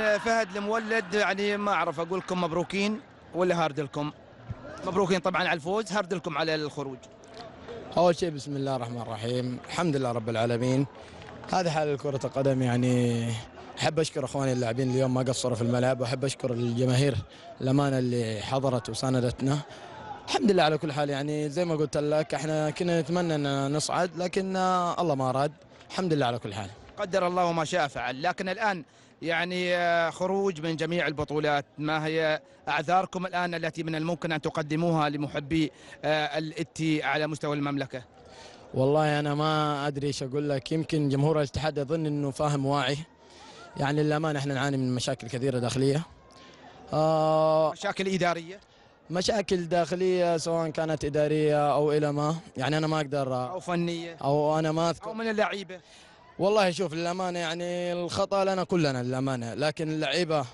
فهد المولد، يعني ما اعرف اقول لكم مبروكين ولا هارد لكم؟ مبروكين طبعا على الفوز، هارد لكم على الخروج. أول شيء بسم الله الرحمن الرحيم، الحمد لله رب العالمين. هذه حال كرة القدم يعني. أحب أشكر أخواني اللاعبين اليوم ما قصروا في الملعب، وأحب أشكر الجماهير الأمانة اللي حضرت وساندتنا. الحمد لله على كل حال، يعني زي ما قلت لك احنا كنا نتمنى أن نصعد، لكن الله ما أراد. الحمد لله على كل حال. قدر الله ما شاء فعل. لكن الان يعني خروج من جميع البطولات، ما هي اعذاركم الان التي من الممكن ان تقدموها لمحبي الاتي على مستوى المملكه؟ والله أنا ما أدري إيش أقول لك. يمكن جمهور الاتحاد أظن أنه فاهم واعي. يعني للأمانة احنا نعاني من مشاكل كثيرة داخلية. مشاكل اداريه، مشاكل داخلية سواء كانت إدارية أو إلى ما، يعني أنا ما أقدر او فنيه، أو أنا ما او أذكر. من اللعيبه. والله شوف للأمانة يعني الخطأ لنا كلنا للأمانة، لكن اللعيبة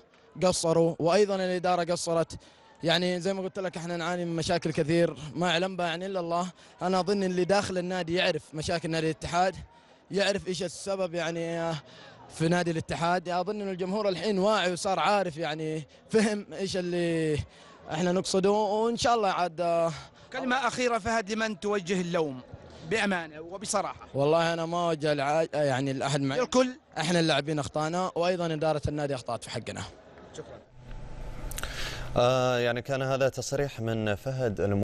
قصروا وأيضا الإدارة قصرت. يعني زي ما قلت لك احنا نعاني من مشاكل كثير ما يعلم بها يعني إلا الله. أنا أظن اللي داخل النادي يعرف مشاكل نادي الاتحاد، يعرف إيش السبب يعني في نادي الاتحاد. أظن أن الجمهور الحين واعي وصار عارف، يعني فهم إيش اللي احنا نقصده، وإن شاء الله عاد. كلمه اخيره فهد، لمن توجه اللوم بامانه وبصراحه؟ والله انا ما اوجه يعني لاحد معي. الكل. احنا اللاعبين اخطانا، وايضا اداره النادي اخطات في حقنا. شكرا. يعني كان هذا تصريح من فهد